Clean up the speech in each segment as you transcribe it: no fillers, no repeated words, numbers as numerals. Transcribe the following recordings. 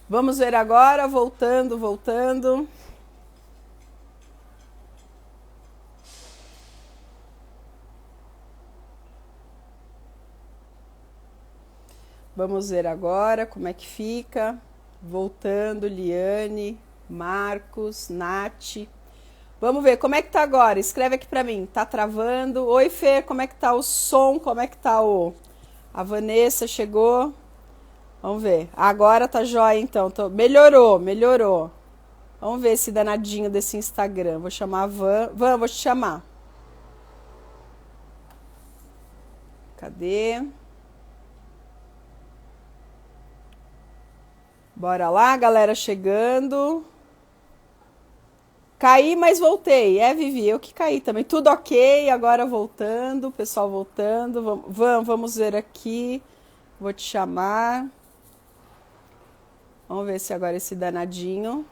Vamos ver agora, voltando. Vamos ver agora como é que fica. Voltando, Liane, Marcos, Nath. Vamos ver, como é que tá agora? Escreve aqui pra mim. Tá travando? Oi, Fê, como é que tá o som? Como é que tá o... A Vanessa chegou. Vamos ver. Agora tá jóia, então. Melhorou. Vamos ver esse danadinho desse Instagram. Vou chamar a Van. Van, vou te chamar. Cadê? Bora lá, galera chegando. Caí, mas voltei. É, Vivi, eu que caí também. Tudo ok, agora voltando, pessoal voltando. Vamos ver aqui. Vou te chamar. Vamos ver se agora esse danadinho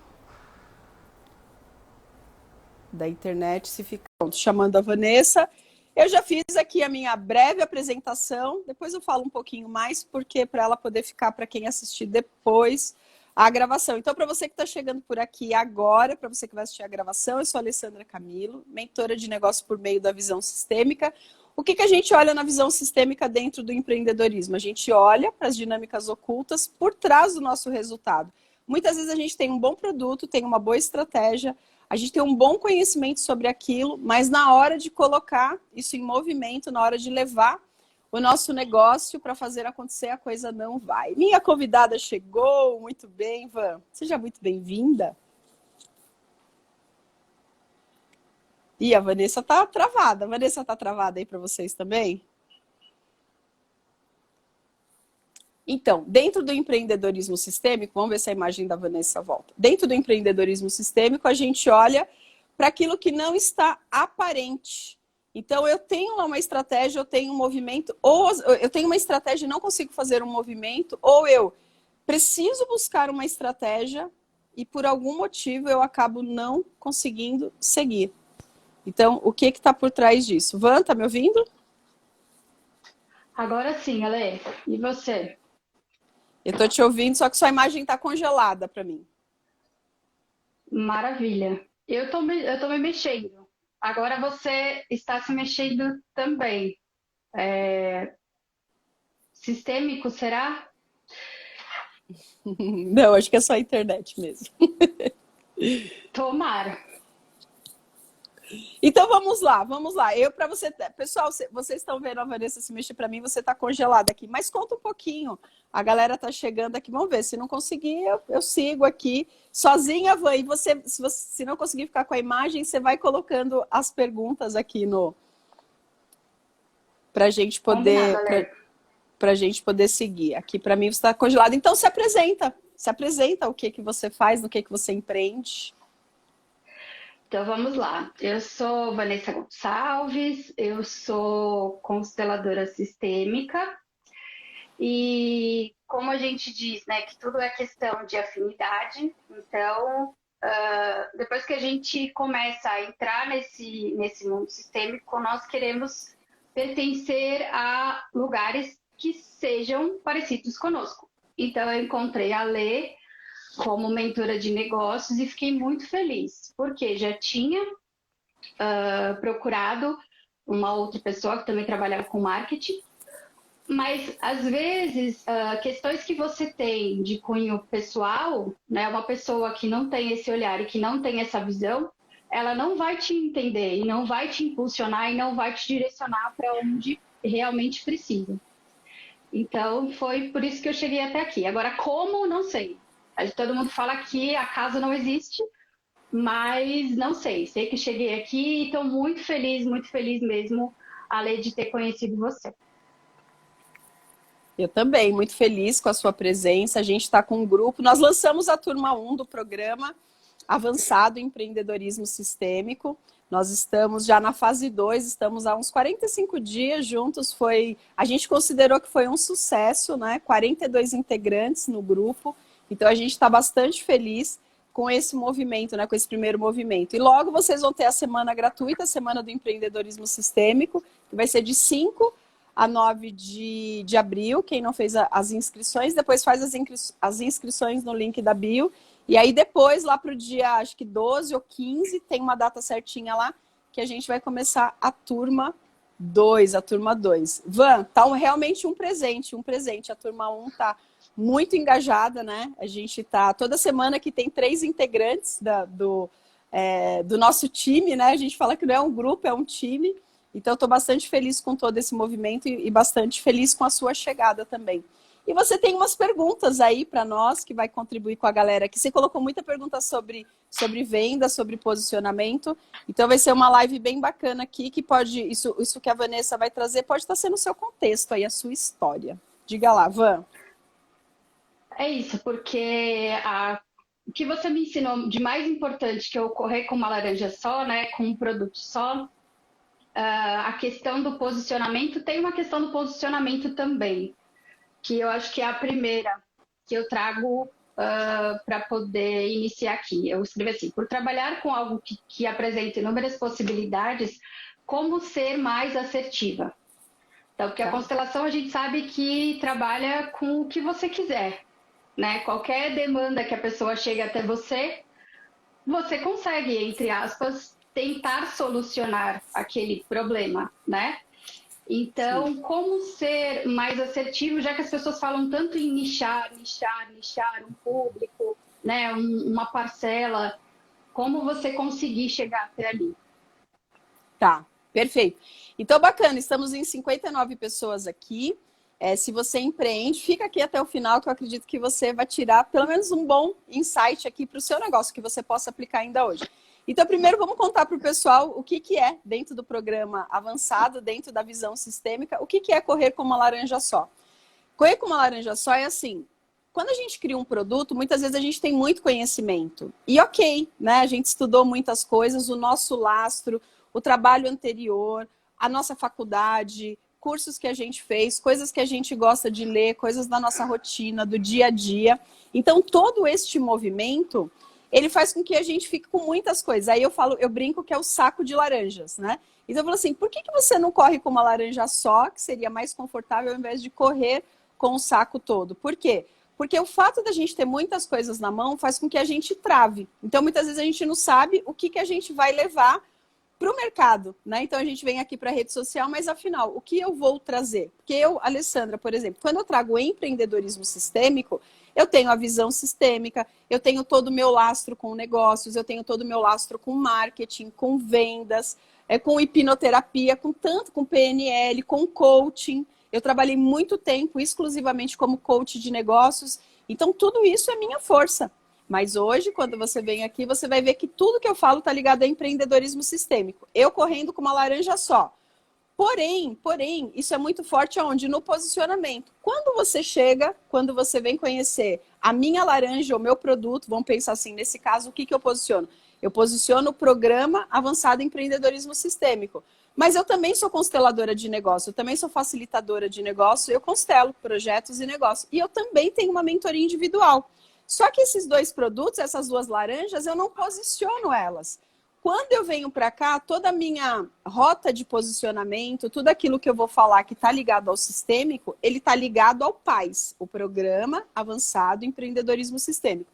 da internet se fica. Pronto, chamando a Vanessa. Eu já fiz aqui a minha breve apresentação. Depois eu falo um pouquinho mais, porque para ela poder ficar para quem assistir depois a gravação. Então, para você que está chegando por aqui agora, para você que vai assistir a gravação, eu sou a Alessandra Camilo, mentora de negócio por meio da visão sistêmica. O que a gente olha na visão sistêmica dentro do empreendedorismo? A gente olha para as dinâmicas ocultas por trás do nosso resultado. Muitas vezes a gente tem um bom produto, tem uma boa estratégia, a gente tem um bom conhecimento sobre aquilo, mas na hora de colocar isso em movimento, na hora de levar o nosso negócio para fazer acontecer, a coisa não vai. Minha convidada chegou, muito bem, Van. Seja muito bem-vinda. E a Vanessa tá travada. A Vanessa tá travada aí para vocês também? Então, dentro do empreendedorismo sistêmico, vamos ver se a imagem da Vanessa volta. Dentro do empreendedorismo sistêmico, a gente olha para aquilo que não está aparente. Então, eu tenho lá uma estratégia, eu tenho um movimento, ou eu tenho uma estratégia e não consigo fazer um movimento, ou eu preciso buscar uma estratégia e por algum motivo eu acabo não conseguindo seguir. Então, o que está por trás disso? Van, tá me ouvindo? Agora sim, Ale. E você? Eu estou te ouvindo, só que sua imagem está congelada para mim. Maravilha. Eu tô me mexendo. Agora você está se mexendo também. Sistêmico, será? Não, acho que é só a internet mesmo. Tomara. Então vamos lá. Eu para você, pessoal, vocês estão vendo a Vanessa se mexer para mim, você está congelada aqui. Mas conta um pouquinho. A galera tá chegando aqui, vamos ver. Se não conseguir, eu sigo aqui sozinha, Van. E se não conseguir ficar com a imagem, você vai colocando as perguntas aqui no para gente Combinado, poder Ale. para gente poder seguir. Aqui para mim você está congelado. Então se apresenta o que você faz, no que você empreende. Então vamos lá. Eu sou Vanessa Gonçalves, eu sou consteladora sistêmica e como a gente diz, né, que tudo é questão de afinidade, então depois que a gente começa a entrar nesse mundo sistêmico, nós queremos pertencer a lugares que sejam parecidos conosco. Então, eu encontrei a Lê como mentora de negócios e fiquei muito feliz, porque já tinha procurado uma outra pessoa que também trabalhava com marketing, mas às vezes questões que você tem de cunho pessoal, né, uma pessoa que não tem esse olhar e que não tem essa visão, ela não vai te entender e não vai te impulsionar e não vai te direcionar para onde realmente precisa. Então foi por isso que eu cheguei até aqui. Agora como, não sei. Todo mundo fala que acaso não existe, mas não sei. Sei que cheguei aqui e estou muito feliz mesmo, além de ter conhecido você. Eu também, muito feliz com a sua presença. A gente está com um grupo. Nós lançamos a turma 1 do programa Avançado em Empreendedorismo Sistêmico. Nós estamos já na fase 2, estamos há uns 45 dias juntos. A gente considerou que foi um sucesso, né? 42 integrantes no grupo. Então a gente está bastante feliz com esse movimento, né? Com esse primeiro movimento. E logo vocês vão ter a semana gratuita, a Semana do Empreendedorismo Sistêmico, que vai ser de 5 a 9 de abril, quem não fez as inscrições, depois faz as inscrições no link da bio. E aí depois, lá para o dia, acho que 12 ou 15, tem uma data certinha lá, que a gente vai começar a turma 2, a turma 2. Van, tá realmente um presente. A turma 1 tá muito engajada, né? A gente tá toda semana que tem 3 integrantes do nosso time, né? A gente fala que não é um grupo, é um time. Então, estou bastante feliz com todo esse movimento e bastante feliz com a sua chegada também. E você tem umas perguntas aí para nós, que vai contribuir com a galera aqui. Você colocou muita pergunta sobre venda, sobre posicionamento. Então, vai ser uma live bem bacana aqui, que pode, isso que a Vanessa vai trazer, pode estar sendo o seu contexto aí, a sua história. Diga lá, Van. É isso, porque o que você me ensinou de mais importante que eu correr com uma laranja só, né, com um produto só, a questão do posicionamento, tem uma questão do posicionamento também, que eu acho que é a primeira que eu trago para poder iniciar aqui. Eu escrevi assim: por trabalhar com algo que apresenta inúmeras possibilidades, como ser mais assertiva? Então, porque a constelação a gente sabe que trabalha com o que você quiser, né? Qualquer demanda que a pessoa chegue até você, você consegue, entre aspas, tentar solucionar aquele problema, né? Então, sim, como ser mais assertivo, já que as pessoas falam tanto em nichar um público, né? Uma parcela, como você conseguir chegar até ali? Tá, perfeito. Então, bacana, estamos em 59 pessoas aqui. Se você empreende, fica aqui até o final, que eu acredito que você vai tirar pelo menos um bom insight aqui para o seu negócio, que você possa aplicar ainda hoje. Então, primeiro, vamos contar para o pessoal o que é, dentro do programa avançado, dentro da visão sistêmica, o que é correr com uma laranja só. Correr com uma laranja só é assim: quando a gente cria um produto, muitas vezes a gente tem muito conhecimento. E ok, né? A gente estudou muitas coisas, o nosso lastro, o trabalho anterior, a nossa faculdade, cursos que a gente fez, coisas que a gente gosta de ler, coisas da nossa rotina, do dia a dia. Então, todo este movimento, ele faz com que a gente fique com muitas coisas. Aí eu brinco que é o saco de laranjas, né? Então eu falo assim: por que você não corre com uma laranja só, que seria mais confortável, ao invés de correr com o saco todo? Por quê? Porque o fato da gente ter muitas coisas na mão faz com que a gente trave. Então, muitas vezes a gente não sabe o que a gente vai levar para o mercado, né? Então, a gente vem aqui para a rede social, mas afinal, o que eu vou trazer? Porque eu, Alessandra, por exemplo, quando eu trago empreendedorismo sistêmico, eu tenho a visão sistêmica, eu tenho todo o meu lastro com negócios, eu tenho todo o meu lastro com marketing, com vendas, com hipnoterapia, com PNL, com coaching. Eu trabalhei muito tempo exclusivamente como coach de negócios. Então, tudo isso é minha força. Mas hoje, quando você vem aqui, você vai ver que tudo que eu falo está ligado a empreendedorismo sistêmico. Eu correndo com uma laranja só. Porém, isso é muito forte aonde? No posicionamento. Quando você chega, quando você vem conhecer a minha laranja, o meu produto, vamos pensar assim, nesse caso, o que eu posiciono? Eu posiciono o programa avançado em empreendedorismo sistêmico. Mas eu também sou consteladora de negócio, eu também sou facilitadora de negócio, eu constelo projetos e negócios. E eu também tenho uma mentoria individual. Só que esses dois produtos, essas duas laranjas, eu não posiciono elas. Quando eu venho para cá, toda a minha rota de posicionamento, tudo aquilo que eu vou falar que está ligado ao sistêmico, ele está ligado ao PAIS, o Programa Avançado Empreendedorismo Sistêmico.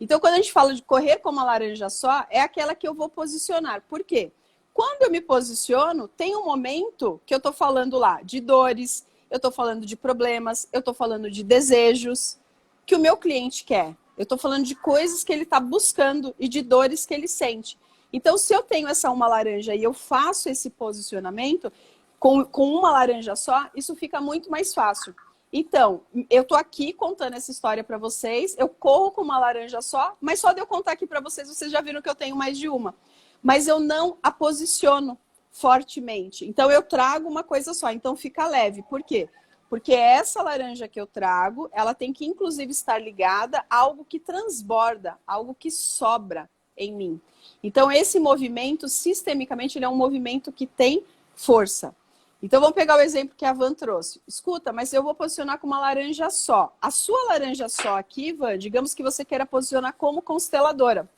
Então, quando a gente fala de correr com uma laranja só, é aquela que eu vou posicionar. Por quê? Quando eu me posiciono, tem um momento que eu estou falando lá de dores, eu estou falando de problemas, eu estou falando de desejos que o meu cliente quer. Eu estou falando de coisas que ele está buscando e de dores que ele sente. Então, se eu tenho essa uma laranja e eu faço esse posicionamento com uma laranja só, isso fica muito mais fácil. Então, eu tô aqui contando essa história para vocês, eu corro com uma laranja só, mas só de eu contar aqui para vocês, vocês já viram que eu tenho mais de uma. Mas eu não a posiciono fortemente. Então, eu trago uma coisa só, então fica leve. Por quê? Porque essa laranja que eu trago, ela tem que inclusive estar ligada a algo que transborda, algo que sobra em mim. Então, esse movimento, sistemicamente, ele é um movimento que tem força. Então, vamos pegar o exemplo que a Van trouxe. Escuta, mas eu vou posicionar com uma laranja só. A sua laranja só aqui, Van, digamos que você queira posicionar como consteladora.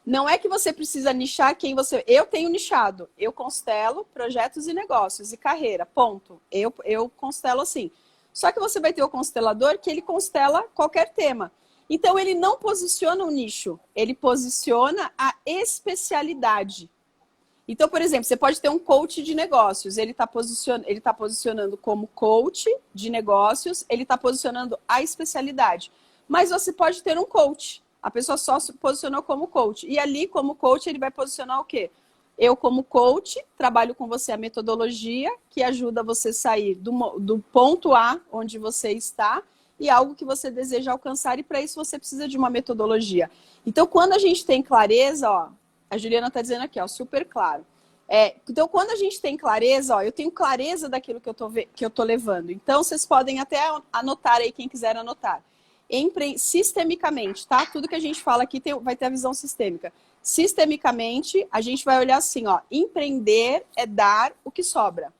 Não é que você precisa nichar quem você... Eu tenho nichado. Eu constelo projetos e negócios e carreira, ponto. Eu constelo assim. Só que você vai ter o constelador que ele constela qualquer tema. Então, ele não posiciona um nicho. Ele posiciona a especialidade. Então, por exemplo, você pode ter um coach de negócios. Ele está posicionando como coach de negócios. Ele está posicionando a especialidade. Mas você pode ter um coach. A pessoa só se posicionou como coach. E ali, como coach, ele vai posicionar o quê? Eu, como coach, trabalho com você a metodologia que ajuda você a sair do ponto A, onde você está, e algo que você deseja alcançar. E para isso você precisa de uma metodologia. Então, quando a gente tem clareza, ó, a Juliana está dizendo aqui, ó, super claro. Então, quando a gente tem clareza, ó, eu tenho clareza daquilo que eu tô levando. Então, vocês podem até anotar aí, quem quiser anotar. Sistemicamente, tá? Tudo que a gente fala aqui vai ter a visão sistêmica. Sistemicamente, a gente vai olhar assim, ó, empreender é dar o que sobra.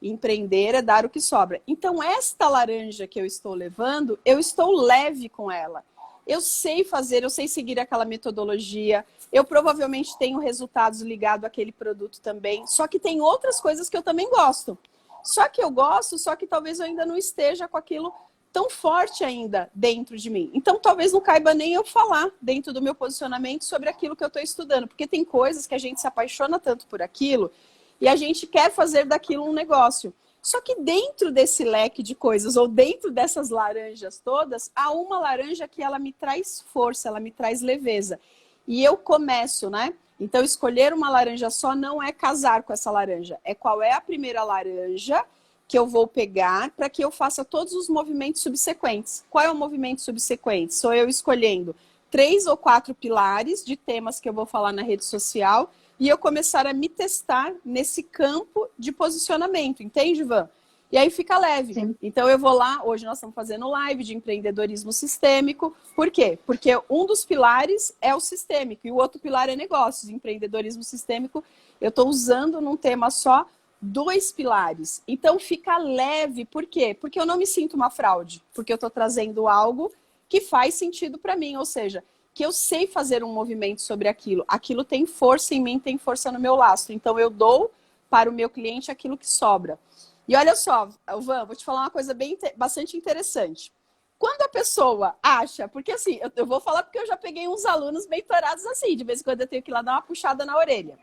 Empreender é dar o que sobra. Então, esta laranja que eu estou levando, eu estou leve com ela. Eu sei fazer, eu sei seguir aquela metodologia, eu provavelmente tenho resultados ligados àquele produto também, só que tem outras coisas que eu também gosto. Só que eu gosto, só que talvez eu ainda não esteja com aquilo tão forte ainda dentro de mim. Então, talvez não caiba nem eu falar dentro do meu posicionamento sobre aquilo que eu estou estudando, porque tem coisas que a gente se apaixona tanto por aquilo e a gente quer fazer daquilo um negócio. Só que dentro desse leque de coisas, ou dentro dessas laranjas todas, há uma laranja que ela me traz força, ela me traz leveza. E eu começo, né? Então, escolher uma laranja só não é casar com essa laranja. É qual é a primeira laranja que eu vou pegar para que eu faça todos os movimentos subsequentes. Qual é o movimento subsequente? Sou eu escolhendo 3 ou 4 pilares de temas que eu vou falar na rede social e eu começar a me testar nesse campo de posicionamento, entende, Ivan? E aí fica leve. Sim. Então eu vou lá, hoje nós estamos fazendo live de empreendedorismo sistêmico. Por quê? Porque um dos pilares é o sistêmico e o outro pilar é negócios. Empreendedorismo sistêmico, eu estou usando num tema só 2 pilares. Então fica leve, por quê? Porque eu não me sinto uma fraude, porque eu estou trazendo algo que faz sentido para mim, ou seja, que eu sei fazer um movimento sobre aquilo. Aquilo tem força em mim, tem força no meu laço. Então eu dou para o meu cliente aquilo que sobra. E olha só, Van, vou te falar uma coisa bastante interessante. Quando a pessoa acha, porque assim, eu vou falar porque eu já peguei uns alunos mentorados assim, de vez em quando eu tenho que ir lá dar uma puxada na orelha.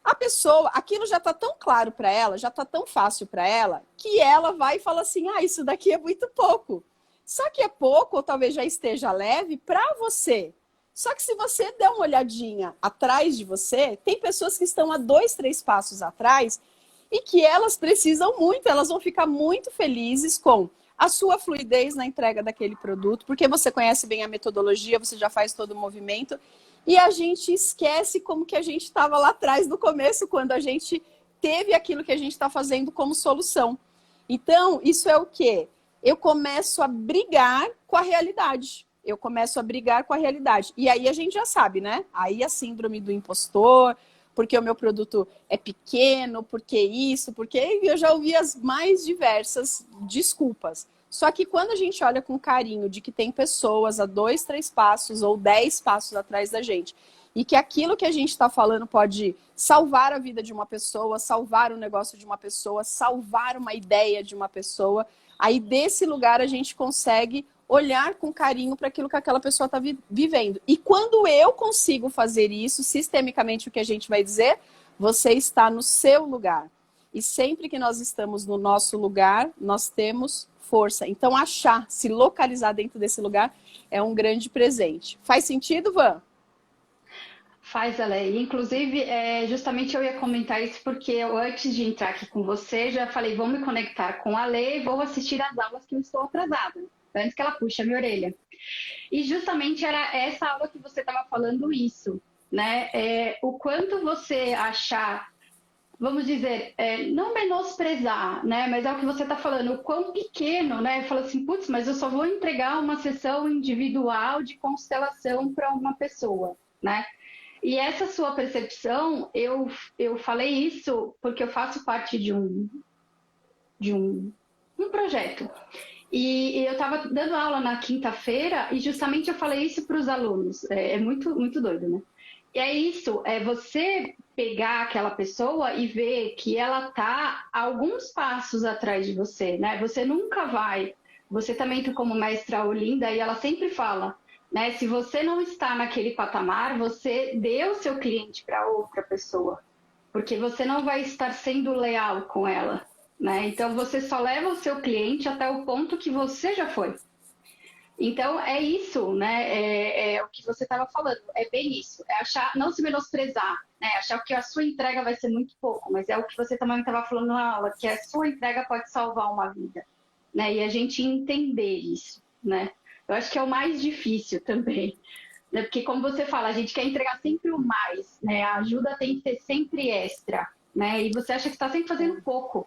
A pessoa, aquilo já está tão claro para ela, já está tão fácil para ela, que ela vai e fala assim, ah, isso daqui é muito pouco. Só que é pouco, ou talvez já esteja leve, para você. Só que se você der uma olhadinha atrás de você, tem pessoas que estão a 2, 3 passos atrás e que elas precisam muito, elas vão ficar muito felizes com a sua fluidez na entrega daquele produto, porque você conhece bem a metodologia, você já faz todo o movimento. E a gente esquece como que a gente estava lá atrás no começo, quando a gente teve aquilo que a gente está fazendo como solução. Então, isso é o quê? Eu começo a brigar com a realidade. Eu começo a brigar com a realidade. E aí a gente já sabe, né? Aí a síndrome do impostor, porque o meu produto é pequeno, porque isso, porque eu já ouvi as mais diversas desculpas. Só que quando a gente olha com carinho de que tem pessoas a 2, 3 passos ou 10 passos atrás da gente, e que aquilo que a gente está falando pode salvar a vida de uma pessoa, salvar o negócio de uma pessoa, salvar uma ideia de uma pessoa, aí desse lugar a gente consegue olhar com carinho para aquilo que aquela pessoa está vivendo. E quando eu consigo fazer isso, sistemicamente o que a gente vai dizer, você está no seu lugar. E sempre que nós estamos no nosso lugar, nós temos força. Então, achar, se localizar dentro desse lugar é um grande presente. Faz sentido, Van? Faz, Ale. Inclusive, justamente eu ia comentar isso porque eu, antes de entrar aqui com você, já falei, vou me conectar com a Ale e vou assistir as aulas que eu estou atrasada, antes que ela puxe a minha orelha. E justamente era essa aula que você estava falando isso, né? O quanto você achar, vamos dizer, não menosprezar, né? Mas é o que você está falando, o quão pequeno, né? Fala assim, putz, mas eu só vou entregar uma sessão individual de constelação para uma pessoa, né? E essa sua percepção, eu falei isso porque eu faço parte de um projeto. E eu estava dando aula na quinta-feira e justamente eu falei isso para os alunos. É muito, muito doido, né? E é isso, é você pegar aquela pessoa e ver que ela está alguns passos atrás de você, né? Você nunca vai. Você também, como mestra Olinda, e ela sempre fala, né? Se você não está naquele patamar, você dê o seu cliente para outra pessoa, porque você não vai estar sendo leal com ela, né? Então você só leva o seu cliente até o ponto que você já foi. Então, é isso, né? É o que você estava falando, é bem isso. É achar, não se menosprezar, né? Achar que a sua entrega vai ser muito pouco, mas é o que você também estava falando na aula, que a sua entrega pode salvar uma vida, né? E a gente entender isso, né? Eu acho que é o mais difícil também, né? Porque, como você fala, a gente quer entregar sempre o mais, né? A ajuda tem que ser sempre extra, né? E você acha que está sempre fazendo pouco.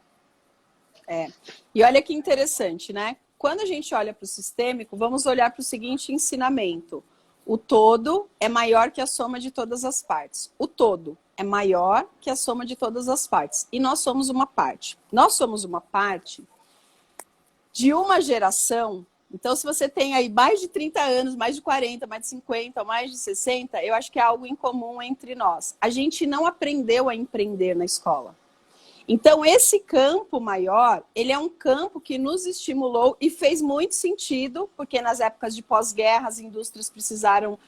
E olha que interessante, né? Quando a gente olha para o sistêmico, vamos olhar para o seguinte ensinamento. O todo é maior que a soma de todas as partes. O todo é maior que a soma de todas as partes. E nós somos uma parte. Nós somos uma parte de uma geração. Então, se você tem aí mais de 30 anos, mais de 40, mais de 50, mais de 60, eu acho que é algo em comum entre nós. A gente não aprendeu a empreender na escola. Então, esse campo maior, ele é um campo que nos estimulou e fez muito sentido, porque nas épocas de pós-guerra as indústrias precisaram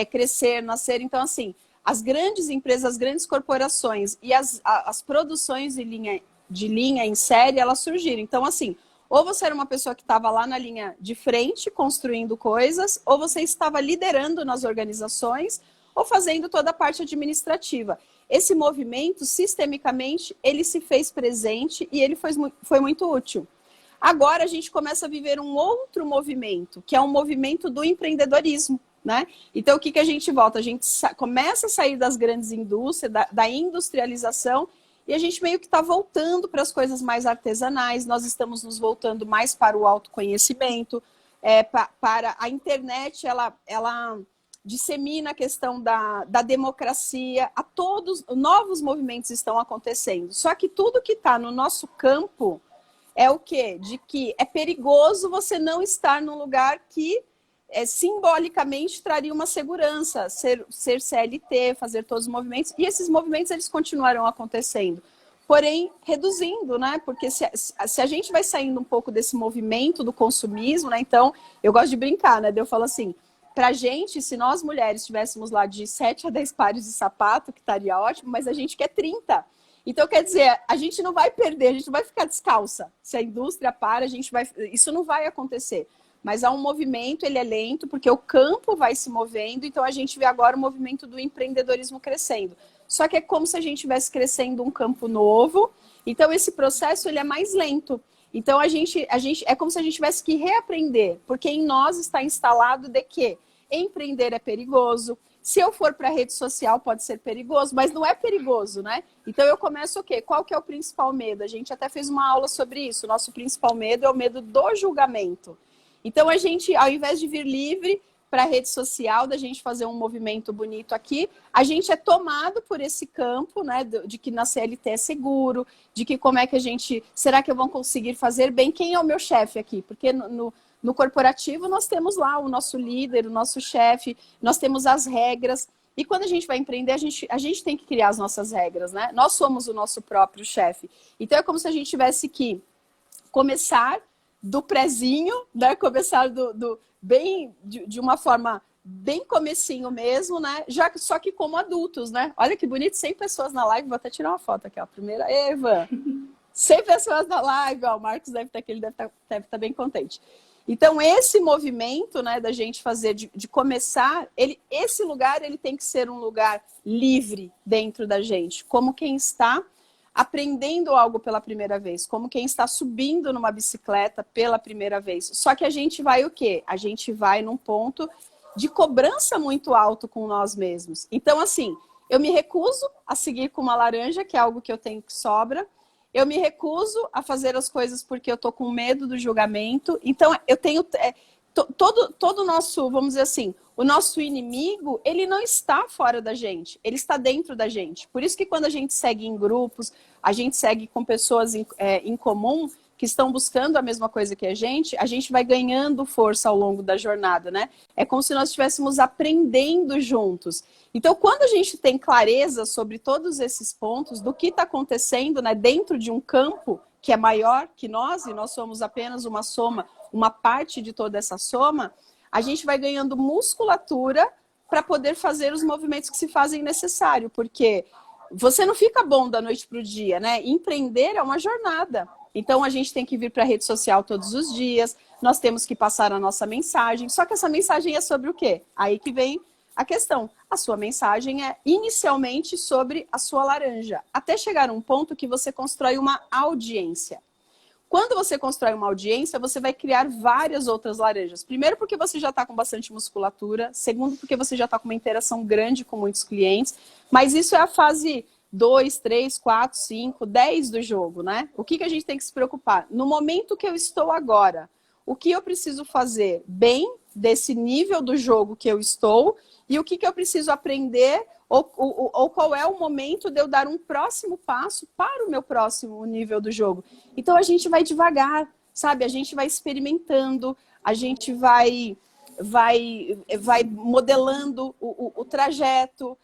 crescer, nascer. Então, assim, as grandes empresas, as grandes corporações e as produções de linha em série, elas surgiram. Então, assim, ou você era uma pessoa que estava lá na linha de frente, construindo coisas, ou você estava liderando nas organizações, ou fazendo toda a parte administrativa. Esse movimento, sistemicamente, ele se fez presente e ele foi muito útil. Agora a gente começa a viver um outro movimento, que é um movimento do empreendedorismo, né? Então, o que a gente volta? A gente começa a sair das grandes indústrias, da industrialização, e a gente meio que está voltando para as coisas mais artesanais, nós estamos nos voltando mais para o autoconhecimento, para a internet, ela dissemina a questão da democracia, a todos, novos movimentos estão acontecendo. Só que tudo que está no nosso campo é o quê? De que é perigoso você não estar num lugar que simbolicamente traria uma segurança, ser CLT, fazer todos os movimentos, e esses movimentos eles continuarão acontecendo. Porém, reduzindo, né? Porque se a gente vai saindo um pouco desse movimento do consumismo, né? Então, eu gosto de brincar, né? Eu falo assim, pra gente, se nós mulheres tivéssemos lá de 7 a 10 pares de sapato, que estaria ótimo, mas a gente quer 30. Então, quer dizer, a gente não vai perder, a gente não vai ficar descalça. Se a indústria para, isso não vai acontecer. Mas há um movimento, ele é lento, porque o campo vai se movendo, então a gente vê agora o movimento do empreendedorismo crescendo. Só que é como se a gente estivesse crescendo um campo novo, então esse processo ele é mais lento. Então, é como se a gente tivesse que reaprender, porque em nós está instalado de que empreender é perigoso. Se eu for para a rede social, pode ser perigoso, mas não é perigoso, né? Então, eu começo o quê? Qual que é o principal medo? A gente até fez uma aula sobre isso. O nosso principal medo é o medo do julgamento. Então, a gente, ao invés de vir livre para a rede social, da gente fazer um movimento bonito aqui, a gente é tomado por esse campo, né, de que na CLT é seguro, de que como é que a gente... Será que eu vou conseguir fazer bem? Quem é o meu chefe aqui? Porque no corporativo nós temos lá o nosso líder, o nosso chefe, nós temos as regras. E quando a gente vai empreender, a gente tem que criar as nossas regras, né? Nós somos o nosso próprio chefe. Então é como se a gente tivesse que começar do prezinho, né? Começar de uma forma bem comecinho mesmo, né? Só que como adultos, né? Olha que bonito, 100 pessoas na live, vou até tirar uma foto aqui, ó. Primeira, Eva, 100 pessoas na live, ó. O Marcos deve estar aqui, ele deve estar bem contente. Então, esse movimento, né, da gente fazer, de começar, esse lugar ele tem que ser um lugar livre dentro da gente, como quem está aprendendo algo pela primeira vez, como quem está subindo numa bicicleta pela primeira vez. Só que a gente vai o quê? A gente vai num ponto de cobrança muito alto com nós mesmos. Então, assim, eu me recuso a seguir com uma laranja, que é algo que eu tenho que sobra. Eu me recuso a fazer as coisas porque eu tô com medo do julgamento. Então, eu tenho... todo o nosso, vamos dizer assim, o nosso inimigo, ele não está fora da gente, ele está dentro da gente. Por isso que quando a gente segue em grupos, a gente segue com pessoas em comum, que estão buscando a mesma coisa que a gente vai ganhando força ao longo da jornada, né? É como se nós estivéssemos aprendendo juntos. Então, quando a gente tem clareza sobre todos esses pontos, do que está acontecendo, né, dentro de um campo que é maior que nós, e nós somos apenas uma soma, uma parte de toda essa soma, a gente vai ganhando musculatura para poder fazer os movimentos que se fazem necessário, porque você não fica bom da noite para o dia, né? Empreender é uma jornada. Então, a gente tem que vir para a rede social todos os dias, nós temos que passar a nossa mensagem, só que essa mensagem é sobre o quê? Aí que vem a questão. A sua mensagem é inicialmente sobre a sua laranja, até chegar a um ponto que você constrói uma audiência. Quando você constrói uma audiência, você vai criar várias outras laranjas. Primeiro, porque você já está com bastante musculatura. Segundo, porque você já está com uma interação grande com muitos clientes. Mas isso é a fase 2, 3, 4, 5, 10 do jogo, né? O que a gente tem que se preocupar? No momento que eu estou agora, o que eu preciso fazer bem desse nível do jogo que eu estou e o que eu preciso aprender ou qual é o momento de eu dar um próximo passo para o meu próximo nível do jogo. Então, a gente vai devagar, sabe? A gente vai experimentando, a gente vai modelando o trajeto.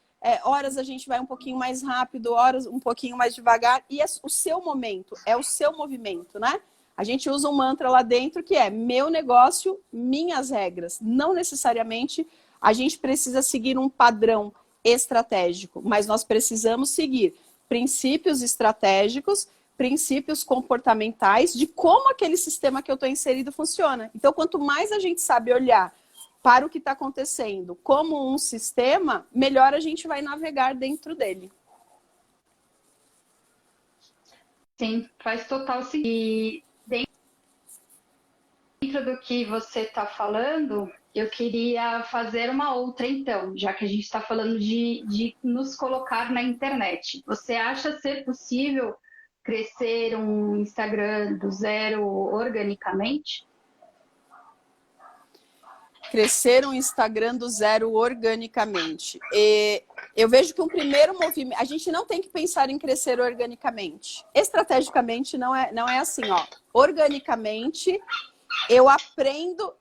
Horas a gente vai um pouquinho mais rápido, horas um pouquinho mais devagar. E é o seu momento, é o seu movimento, né? A gente usa um mantra lá dentro que é meu negócio, minhas regras. Não necessariamente a gente precisa seguir um padrão estratégico, mas nós precisamos seguir princípios estratégicos, princípios comportamentais de como aquele sistema que eu estou inserido funciona. Então, quanto mais a gente sabe olhar para o que está acontecendo como um sistema, melhor a gente vai navegar dentro dele. Sim, faz total sentido. E dentro do que você está falando, eu queria fazer uma outra, então, já que a gente está falando de nos colocar na internet. Você acha ser possível crescer um Instagram do zero organicamente? Crescer um Instagram do zero organicamente. Eu vejo que um primeiro movimento... A gente não tem que pensar em crescer organicamente. Estrategicamente não é assim, ó. Organicamente, eu aprendo...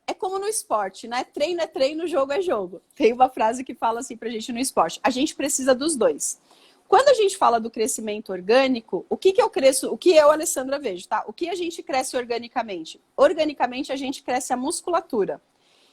É como no esporte, né? Treino é treino, jogo é jogo. Tem uma frase que fala assim pra gente no esporte. A gente precisa dos dois. Quando a gente fala do crescimento orgânico, o que eu cresço, o que eu, Alessandra, vejo, tá? O que a gente cresce organicamente? Organicamente, a gente cresce a musculatura.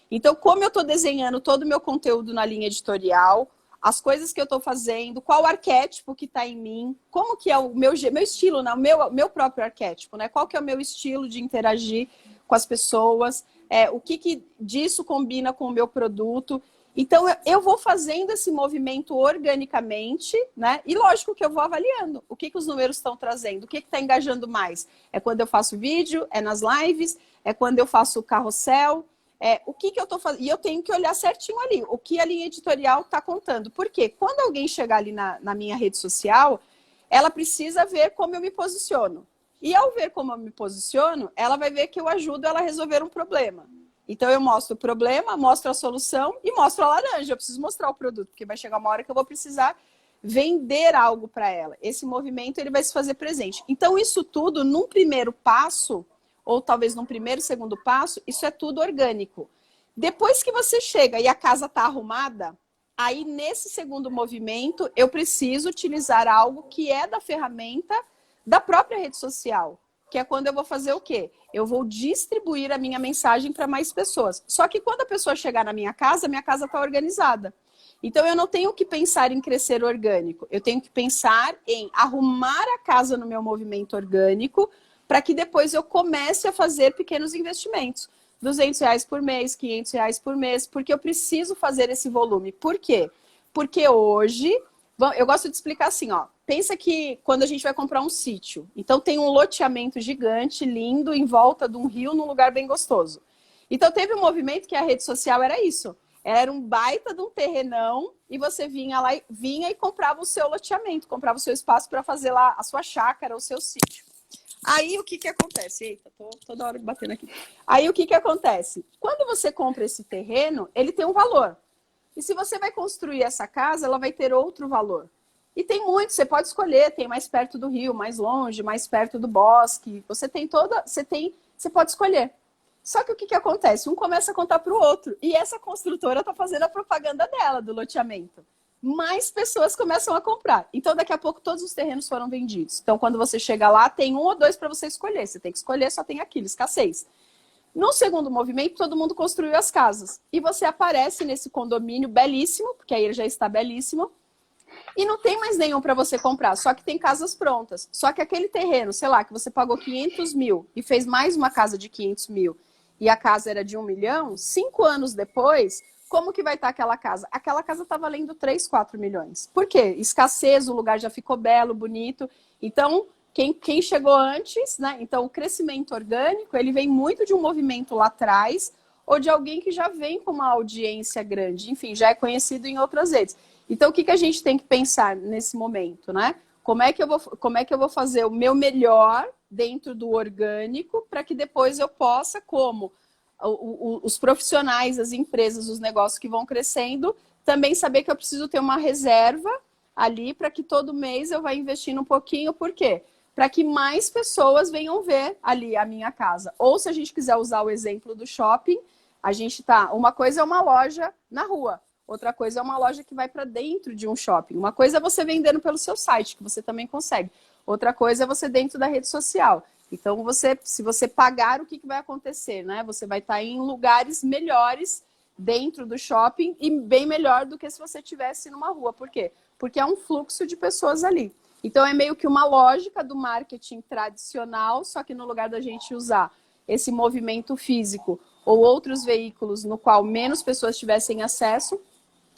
Então, como eu estou desenhando todo o meu conteúdo na linha editorial, as coisas que eu estou fazendo, qual arquétipo que está em mim, como que é o meu estilo, né? O meu próprio arquétipo, né? Qual que é o meu estilo de interagir com as pessoas, o que disso combina com o meu produto. Então, eu vou fazendo esse movimento organicamente, né? E lógico que eu vou avaliando o que os números estão trazendo, o que está engajando mais. É quando eu faço vídeo, é nas lives, é quando eu faço carrossel, o que eu estou fazendo. E eu tenho que olhar certinho ali, o que a linha editorial está contando. Por quê? Quando alguém chegar ali na minha rede social, ela precisa ver como eu me posiciono. E ao ver como eu me posiciono, ela vai ver que eu ajudo ela a resolver um problema. Então, eu mostro o problema, mostro a solução e mostro a laranja. Eu preciso mostrar o produto, porque vai chegar uma hora que eu vou precisar vender algo para ela. Esse movimento ele vai se fazer presente. Então, isso tudo, num primeiro passo, ou talvez num primeiro, segundo passo, isso é tudo orgânico. Depois que você chega e a casa está arrumada, aí nesse segundo movimento, eu preciso utilizar algo que é da ferramenta da própria rede social, que é quando eu vou fazer o quê? Eu vou distribuir a minha mensagem para mais pessoas. Só que quando a pessoa chegar na minha casa está organizada. Então, eu não tenho que pensar em crescer orgânico. Eu tenho que pensar em arrumar a casa no meu movimento orgânico para que depois eu comece a fazer pequenos investimentos. R$200 por mês, R$500 por mês, porque eu preciso fazer esse volume. Por quê? Porque hoje... Eu gosto de explicar assim, ó. Pensa que quando a gente vai comprar um sítio, então tem um loteamento gigante, lindo, em volta de um rio, num lugar bem gostoso. Então teve um movimento que a rede social era isso. Era um baita de um terrenão e você vinha lá, vinha e comprava o seu loteamento, comprava o seu espaço para fazer lá a sua chácara, o seu sítio. Aí o que acontece? Eita, tô toda hora batendo aqui. Aí o que acontece? Quando você compra esse terreno, ele tem um valor. E se você vai construir essa casa, ela vai ter outro valor. E tem muito, você pode escolher, tem mais perto do rio, mais longe, mais perto do bosque. Você pode escolher. Só que o que acontece? Um começa a contar para o outro. E essa construtora está fazendo a propaganda dela, do loteamento. Mais pessoas começam a comprar. Então, daqui a pouco, todos os terrenos foram vendidos. Então, quando você chega lá, tem 1 ou 2 para você escolher. Você tem que escolher, só tem aquilo, escassez. No segundo movimento, todo mundo construiu as casas. E você aparece nesse condomínio belíssimo, porque aí ele já está belíssimo, e não tem mais nenhum para você comprar, só que tem casas prontas. Só que aquele terreno, sei lá, que você pagou 500 mil e fez mais uma casa de 500 mil e a casa era de 1 milhão, 5 anos depois, como que vai estar aquela casa? Aquela casa está valendo 3, 4 milhões. Por quê? Escassez, o lugar já ficou belo, bonito. Então, quem chegou antes, né? Então, o crescimento orgânico, ele vem muito de um movimento lá atrás ou de alguém que já vem com uma audiência grande. Enfim, já é conhecido em outras redes. Então, o que a gente tem que pensar nesse momento, né? Como é que eu vou fazer o meu melhor dentro do orgânico para que depois eu possa, como os profissionais, as empresas, os negócios que vão crescendo, também saber que eu preciso ter uma reserva ali para que todo mês eu vá investindo um pouquinho. Por quê? Para que mais pessoas venham ver ali a minha casa. Ou se a gente quiser usar o exemplo do shopping, a gente tá... Uma coisa é uma loja na rua. Outra coisa é uma loja que vai para dentro de um shopping. Uma coisa é você vendendo pelo seu site, que você também consegue. Outra coisa é você dentro da rede social. Então, se você pagar, o que vai acontecer, né? Você vai estar em lugares melhores dentro do shopping e bem melhor do que se você estivesse numa rua. Por quê? Porque é um fluxo de pessoas ali. Então, é meio que uma lógica do marketing tradicional, só que no lugar da gente usar esse movimento físico ou outros veículos no qual menos pessoas tivessem acesso,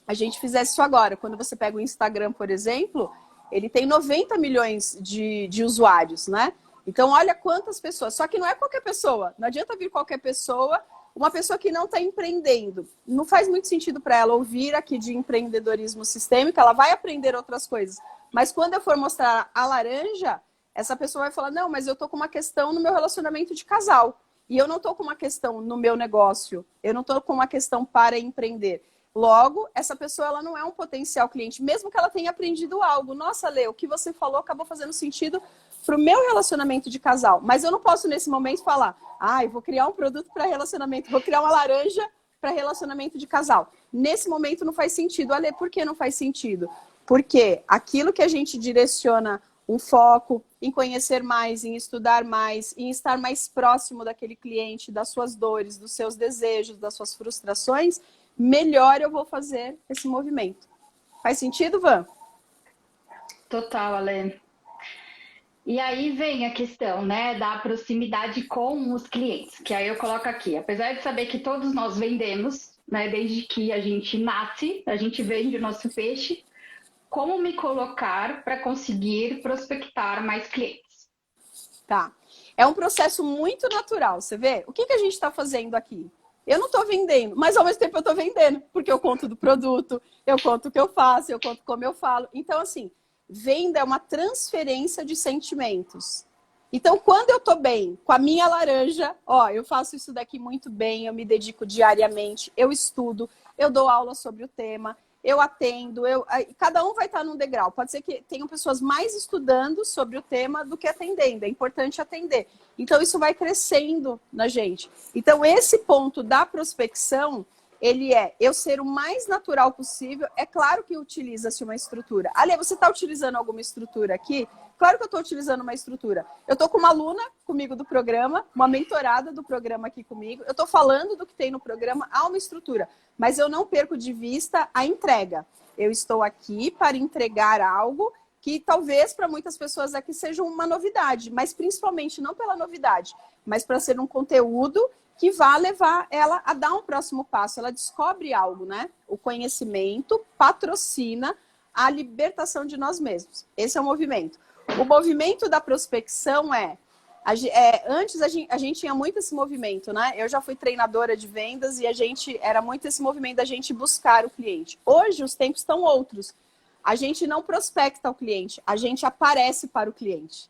a gente fizesse isso agora. Quando você pega o Instagram, por exemplo, ele tem 90 milhões de usuários, né? Então, olha quantas pessoas. Só que não é qualquer pessoa. Não adianta vir qualquer pessoa, uma pessoa que não está empreendendo. Não faz muito sentido para ela ouvir aqui de empreendedorismo sistêmico, ela vai aprender outras coisas. Mas quando eu for mostrar a laranja, essa pessoa vai falar, não, mas eu estou com uma questão no meu relacionamento de casal. E eu não estou com uma questão no meu negócio. Eu não estou com uma questão para empreender. Logo, essa pessoa ela não é um potencial cliente, mesmo que ela tenha aprendido algo. Nossa, Lê, o que você falou acabou fazendo sentido para o meu relacionamento de casal. Mas eu não posso, nesse momento, falar, eu vou criar um produto para relacionamento, vou criar uma laranja para relacionamento de casal. Nesse momento não faz sentido. Lê, por que não faz sentido? Porque aquilo que a gente direciona um foco em conhecer mais, em estudar mais, em estar mais próximo daquele cliente, das suas dores, dos seus desejos, das suas frustrações, melhor eu vou fazer esse movimento. Faz sentido, Van? Total, Ale. E aí vem a questão, né, da proximidade com os clientes, que aí eu coloco aqui. Apesar de saber que todos nós vendemos, né, desde que a gente nasce, a gente vende o nosso peixe, como me colocar para conseguir prospectar mais clientes? Tá. É um processo muito natural, você vê? O que a gente está fazendo aqui? Eu não estou vendendo, mas ao mesmo tempo eu estou vendendo, porque eu conto do produto, eu conto o que eu faço, eu conto como eu falo. Então, assim, venda é uma transferência de sentimentos. Então, quando eu estou bem com a minha laranja, eu faço isso daqui muito bem, eu me dedico diariamente, eu estudo, eu dou aula sobre o tema, eu atendo, cada um vai estar num degrau. Pode ser que tenham pessoas mais estudando sobre o tema do que atendendo. É importante atender. Então, isso vai crescendo na gente. Então, esse ponto da prospecção, ele é eu ser o mais natural possível. É claro que utiliza-se uma estrutura. Ale, você está utilizando alguma estrutura aqui? Claro que eu estou utilizando uma estrutura. Eu estou com uma aluna comigo do programa, uma mentorada do programa aqui comigo. Eu estou falando do que tem no programa, há uma estrutura. Mas eu não perco de vista a entrega. Eu estou aqui para entregar algo que talvez para muitas pessoas aqui seja uma novidade, mas principalmente não pela novidade, mas para ser um conteúdo que vá levar ela a dar um próximo passo. Ela descobre algo, né? O conhecimento patrocina a libertação de nós mesmos. Esse é o movimento. O movimento da prospecção antes a gente tinha muito esse movimento, né? Eu já fui treinadora de vendas e era muito esse movimento da gente buscar o cliente. Hoje os tempos estão outros. A gente não prospecta o cliente, a gente aparece para o cliente.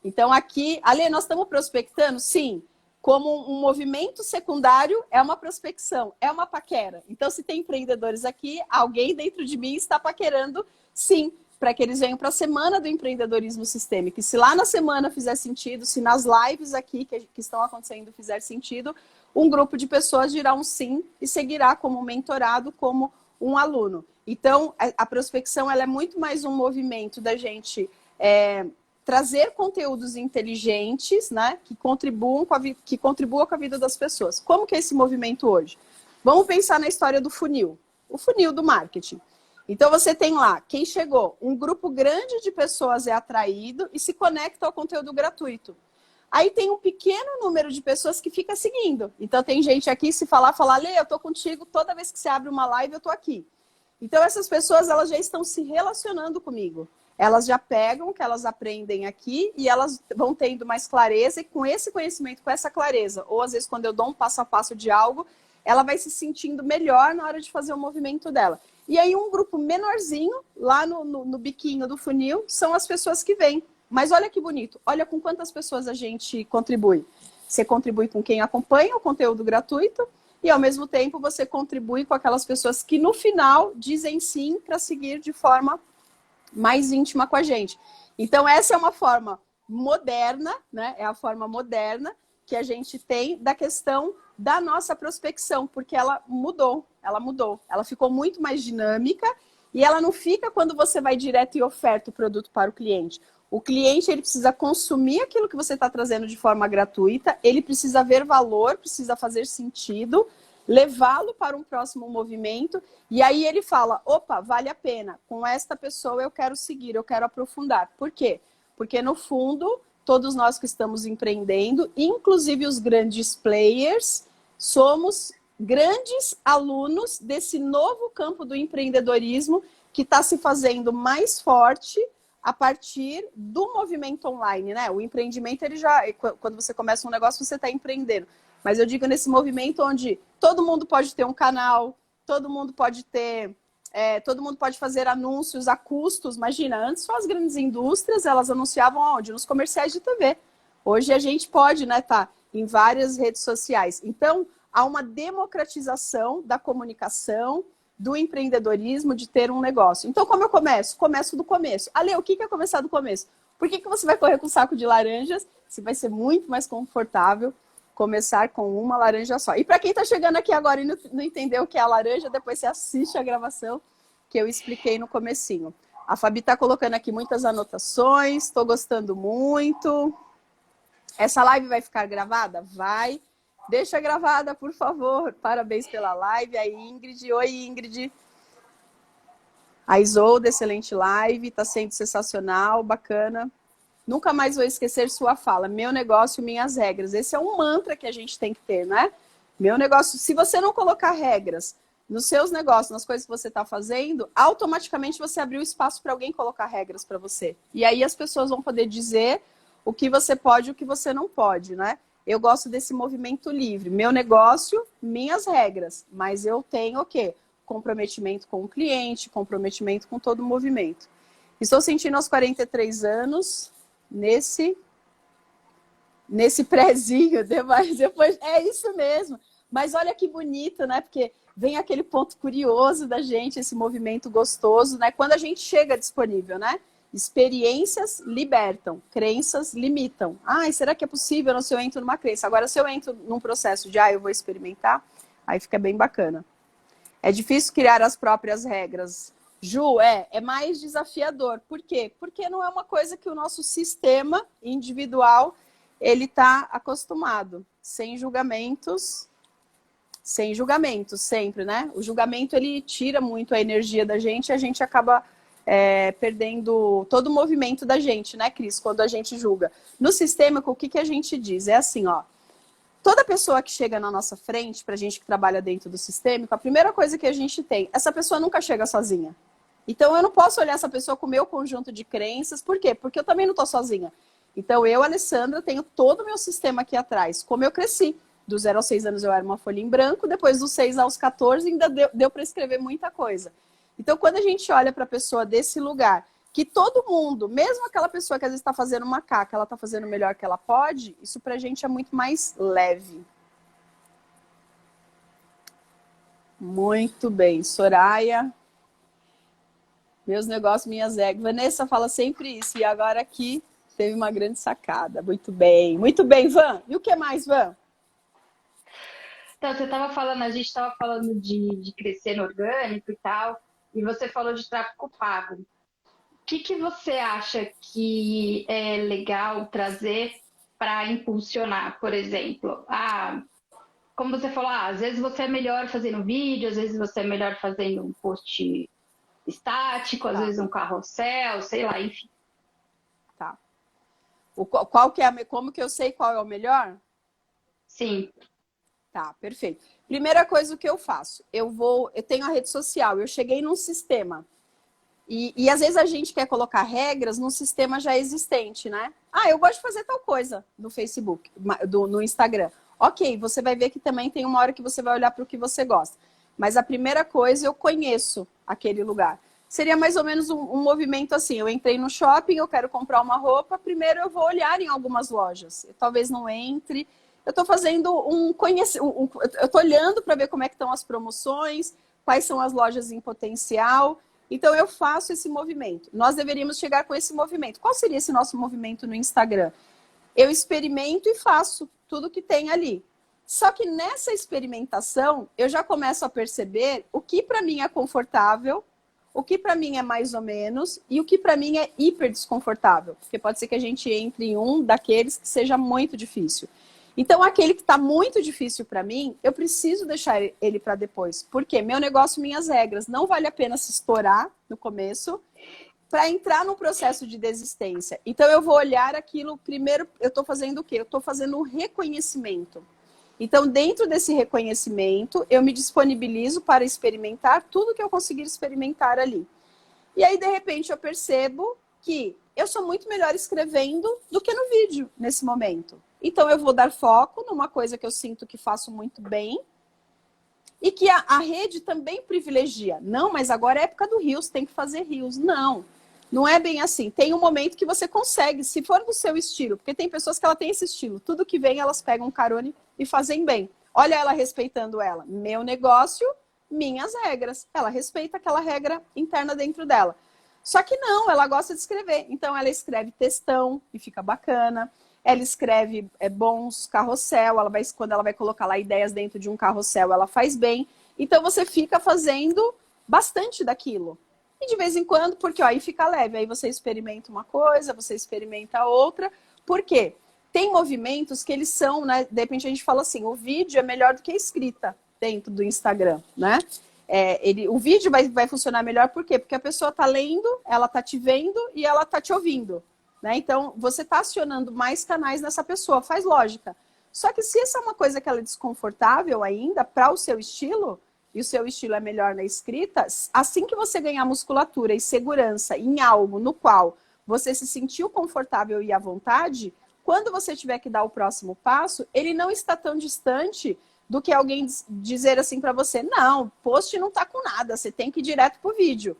Então aqui, Ale, nós estamos prospectando? Sim. Como um movimento secundário, é uma prospecção, é uma paquera. Então, se tem empreendedores aqui, alguém dentro de mim está paquerando, sim. para que eles venham para a semana do empreendedorismo sistêmico. E se lá na semana fizer sentido, se nas lives aqui que estão acontecendo fizer sentido, um grupo de pessoas dirá um sim e seguirá como mentorado, como um aluno. Então, a prospecção ela é muito mais um movimento da gente trazer conteúdos inteligentes, né, que contribuam com a vida das pessoas. Como que é esse movimento hoje? Vamos pensar na história do funil, o funil do marketing. Então, você tem lá, quem chegou, um grupo grande de pessoas é atraído e se conecta ao conteúdo gratuito. Aí tem um pequeno número de pessoas que fica seguindo. Então, tem gente aqui, se falar, Lê, eu tô contigo, toda vez que você abre uma live, eu tô aqui. Então, essas pessoas, elas já estão se relacionando comigo. Elas já pegam o que elas aprendem aqui e elas vão tendo mais clareza e com esse conhecimento, com essa clareza, ou às vezes quando eu dou um passo a passo de algo, ela vai se sentindo melhor na hora de fazer o movimento dela. E aí um grupo menorzinho, lá no biquinho do funil, são as pessoas que vêm. Mas olha que bonito, olha com quantas pessoas a gente contribui. Você contribui com quem acompanha o conteúdo gratuito e, ao mesmo tempo, você contribui com aquelas pessoas que, no final, dizem sim para seguir de forma mais íntima com a gente. Então, essa é uma forma moderna, né? É a forma moderna que a gente tem da questão da nossa prospecção, porque ela mudou, ela ficou muito mais dinâmica e ela não fica quando você vai direto e oferta o produto para o cliente. O cliente ele precisa consumir aquilo que você está trazendo de forma gratuita, ele precisa ver valor, precisa fazer sentido, levá-lo para um próximo movimento, e aí ele fala, opa, vale a pena, com esta pessoa eu quero seguir, eu quero aprofundar. Por quê? Porque no fundo, todos nós que estamos empreendendo, inclusive os grandes players, somos grandes alunos desse novo campo do empreendedorismo que está se fazendo mais forte a partir do movimento online, né? O empreendimento, ele já, quando você começa um negócio, você está empreendendo. Mas eu digo nesse movimento onde todo mundo pode ter um canal, todo mundo pode ter, todo mundo pode fazer anúncios a custos. Imagina, antes só as grandes indústrias, elas anunciavam onde? Nos comerciais de TV. Hoje a gente pode, né, tá em várias redes sociais. Então, há uma democratização da comunicação, do empreendedorismo, de ter um negócio. Então, como eu começo? Começo do começo. Ale, o que é começar do começo? Por que você vai correr com um saco de laranjas? Se vai ser muito mais confortável começar com uma laranja só. E para quem está chegando aqui agora e não entendeu o que é a laranja, depois você assiste a gravação que eu expliquei no comecinho. A Fabi está colocando aqui muitas anotações, estou gostando muito. Essa live vai ficar gravada? Vai. Deixa gravada, por favor. Parabéns pela live. Aí, Ingrid. Oi, Ingrid. A Isolda, excelente live. Está sendo sensacional, bacana. Nunca mais vou esquecer sua fala. Meu negócio, minhas regras. Esse é um mantra que a gente tem que ter, né? Meu negócio. Se você não colocar regras nos seus negócios, nas coisas que você está fazendo, automaticamente você abriu espaço para alguém colocar regras para você. E aí as pessoas vão poder dizer o que você pode e o que você não pode, né? Eu gosto desse movimento livre. Meu negócio, minhas regras. Mas eu tenho o quê? Comprometimento com o cliente, comprometimento com todo o movimento. Estou sentindo aos 43 anos, nesse prézinho, depois é isso mesmo. Mas olha que bonito, né? Porque vem aquele ponto curioso da gente, esse movimento gostoso, né? Quando a gente chega disponível, né? Experiências libertam, crenças limitam. Ai, será que é possível? Não, se eu entro numa crença. Agora, se eu entro num processo de, eu vou experimentar, aí fica bem bacana. É difícil criar as próprias regras. Ju, é mais desafiador. Por quê? Porque não é uma coisa que o nosso sistema individual ele está acostumado. Sem julgamentos sempre, né? O julgamento ele tira muito a energia da gente e a gente acaba perdendo todo o movimento da gente, né, Cris? Quando a gente julga. No sistêmico, o que a gente diz? É assim, ó. Toda pessoa que chega na nossa frente, pra gente que trabalha dentro do sistêmico, a primeira coisa que a gente tem, essa pessoa nunca chega sozinha. Então, eu não posso olhar essa pessoa com o meu conjunto de crenças. Por quê? Porque eu também não tô sozinha. Então, eu, Alessandra, tenho todo o meu sistema aqui atrás. Como eu cresci. Do 0 aos 6 anos eu era uma folha em branco, depois dos 6 aos 14 ainda deu para escrever muita coisa. Então, quando a gente olha para a pessoa desse lugar, que todo mundo, mesmo aquela pessoa que às vezes está fazendo uma caca, ela está fazendo o melhor que ela pode, isso para a gente é muito mais leve. Muito bem. Soraya. Meus negócios, minhas regras. Vanessa fala sempre isso. E agora aqui teve uma grande sacada. Muito bem. Muito bem, Van. E o que mais, Van? Então, você estava falando, a gente estava falando de crescer no orgânico e tal, e você falou de tráfego pago. O que você acha que é legal trazer para impulsionar, por exemplo? Como você falou, às vezes você é melhor fazendo vídeo, às vezes você é melhor fazendo um post estático, às Tá, vezes um carrossel, sei lá, enfim. tá. Qual que é como que eu sei qual é o melhor? Sim, Tá, perfeito. Primeira coisa o que eu faço, eu tenho a rede social, eu cheguei num sistema. E às vezes a gente quer colocar regras num sistema já existente, né? Ah, eu gosto de fazer tal coisa no Facebook, no Instagram. Ok, você vai ver que também tem uma hora que você vai olhar para o que você gosta. Mas a primeira coisa, eu conheço aquele lugar. Seria mais ou menos um movimento assim. Eu entrei no shopping, eu quero comprar uma roupa. Primeiro eu vou olhar em algumas lojas. Eu talvez não entre. Eu estou fazendo eu estou olhando para ver como é que estão as promoções, quais são as lojas em potencial. Então eu faço esse movimento. Nós deveríamos chegar com esse movimento. Qual seria esse nosso movimento no Instagram? Eu experimento e faço tudo que tem ali. Só que nessa experimentação, eu já começo a perceber o que para mim é confortável, o que para mim é mais ou menos e o que para mim é hiper desconfortável. Porque pode ser que a gente entre em um daqueles que seja muito difícil. Então, aquele que está muito difícil para mim, eu preciso deixar ele para depois. Porque meu negócio, minhas regras. Não vale a pena se estourar no começo para entrar num processo de desistência. Então, eu vou olhar aquilo. Primeiro, eu estou fazendo o quê? Eu estou fazendo um reconhecimento. Então, dentro desse reconhecimento, eu me disponibilizo para experimentar tudo que eu conseguir experimentar ali. E aí, de repente, eu percebo que eu sou muito melhor escrevendo do que no vídeo nesse momento. Então, eu vou dar foco numa coisa que eu sinto que faço muito bem e que a rede também privilegia. Não, mas agora é época do Reels, tem que fazer Reels. Não, não é bem assim. Tem um momento que você consegue, se for do seu estilo, porque tem pessoas que ela tem esse estilo. Tudo que vem, elas pegam um carone e fazem bem. Olha ela respeitando ela. Meu negócio, minhas regras. Ela respeita aquela regra interna dentro dela. Só que não, ela gosta de escrever. Então ela escreve textão e fica bacana. Ela escreve bons carrossel, quando ela vai colocar lá ideias dentro de um carrossel, ela faz bem. Então você fica fazendo bastante daquilo. E de vez em quando, porque ó, aí fica leve, aí você experimenta uma coisa, você experimenta outra. Por quê? Tem movimentos que eles são, né? De repente a gente fala assim, o vídeo é melhor do que a escrita dentro do Instagram, né? O vídeo vai funcionar melhor por quê? Porque a pessoa está lendo, ela está te vendo e ela está te ouvindo. Né? Então, você está acionando mais canais nessa pessoa, faz lógica. Só que se essa é uma coisa que ela é desconfortável ainda para o seu estilo, e o seu estilo é melhor na escrita, assim que você ganhar musculatura e segurança em algo no qual você se sentiu confortável e à vontade, quando você tiver que dar o próximo passo, ele não está tão distante do que alguém dizer assim para você, não, post não está com nada, você tem que ir direto para o vídeo.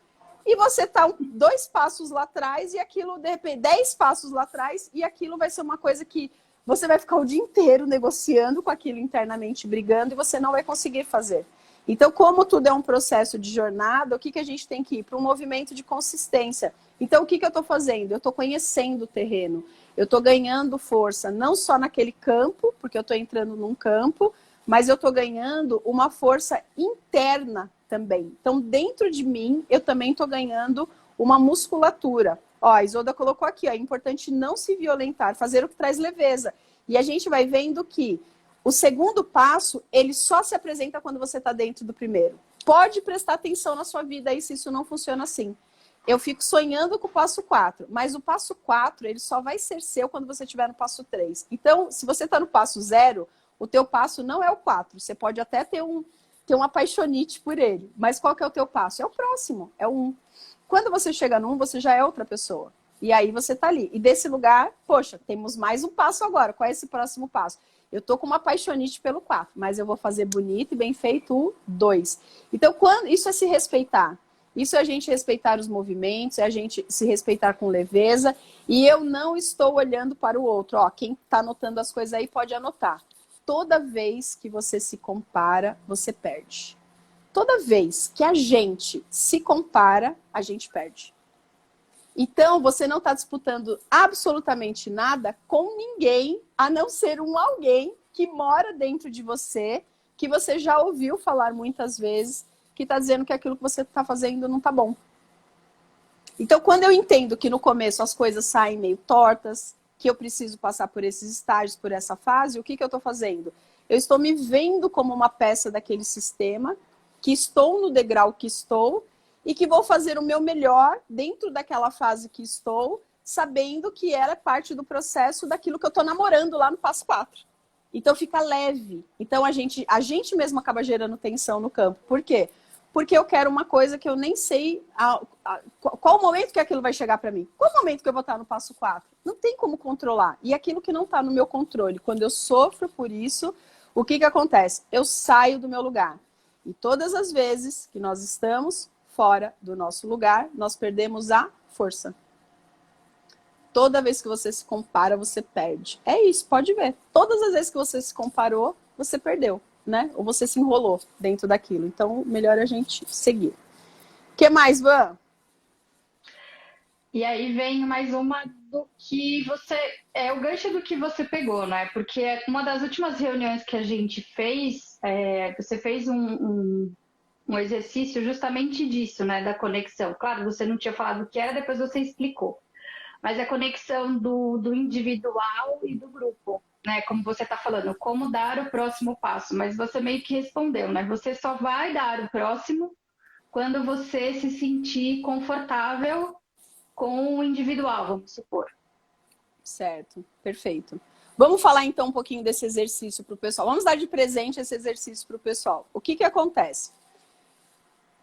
E você está 2 passos lá atrás e aquilo, de repente, 10 passos lá atrás e aquilo vai ser uma coisa que você vai ficar o dia inteiro negociando com aquilo internamente, brigando e você não vai conseguir fazer. Então, como tudo é um processo de jornada, o que a gente tem que ir? Para um movimento de consistência. Então, o que eu estou fazendo? Eu estou conhecendo o terreno, eu estou ganhando força, não só naquele campo, porque eu estou entrando num campo, mas eu estou ganhando uma força interna também. Então, dentro de mim, eu também estou ganhando uma musculatura. Ó, a Isolda colocou aqui, ó, é importante não se violentar, fazer o que traz leveza. E a gente vai vendo que o segundo passo, ele só se apresenta quando você está dentro do primeiro. Pode prestar atenção na sua vida aí se isso não funciona assim. Eu fico sonhando com o passo 4, mas o passo 4, ele só vai ser seu quando você estiver no passo 3. Então, se você está no passo 0, o teu passo não é o 4. Você pode até ter uma apaixonite por ele. Mas qual que é o teu passo? É o próximo, é o 1. Quando você chega no 1, você já é outra pessoa. E aí você tá ali. E desse lugar, poxa, temos mais um passo agora. Qual é esse próximo passo? Eu tô com uma apaixonite pelo 4, mas eu vou fazer bonito e bem feito o 2. Então, isso é se respeitar. Isso é a gente respeitar os movimentos, é a gente se respeitar com leveza. E eu não estou olhando para o outro. Ó, quem tá anotando as coisas aí pode anotar. Toda vez que você se compara, você perde. toda vez que a gente se compara, a gente perde. Então, você não está disputando absolutamente nada com ninguém, a não ser um alguém que mora dentro de você, que você já ouviu falar muitas vezes, que está dizendo que aquilo que você está fazendo não está bom. Então, quando eu entendo que no começo as coisas saem meio tortas, que eu preciso passar por esses estágios, por essa fase, o que eu estou fazendo? Eu estou me vendo como uma peça daquele sistema, que estou no degrau que estou, e que vou fazer o meu melhor dentro daquela fase que estou, sabendo que ela é parte do processo daquilo que eu estou namorando lá no passo 4. Então fica leve. Então a gente mesmo acaba gerando tensão no campo. Por quê? Porque eu quero uma coisa que eu nem sei qual o momento que aquilo vai chegar para mim. Qual o momento que eu vou estar no passo 4? Não tem como controlar. E aquilo que não está no meu controle, quando eu sofro por isso, o que acontece? Eu saio do meu lugar. E todas as vezes que nós estamos fora do nosso lugar, nós perdemos a força. Toda vez que você se compara, você perde. É isso, pode ver. Todas as vezes que você se comparou, você perdeu, né? Ou você se enrolou dentro daquilo. Então, melhor a gente seguir. O que mais, Van? E aí vem mais uma do que você... É o gancho do que você pegou, né? Porque uma das últimas reuniões que a gente fez, você fez um exercício justamente disso, né? Da conexão. Claro, você não tinha falado o que era, depois você explicou. Mas a conexão do individual e do grupo, né? Como você está falando, como dar o próximo passo. Mas você meio que respondeu, né? Você só vai dar o próximo quando você se sentir confortável com o individual, vamos supor. Certo, perfeito. Vamos falar então um pouquinho desse exercício para o pessoal. Vamos dar de presente esse exercício para o pessoal. O que acontece?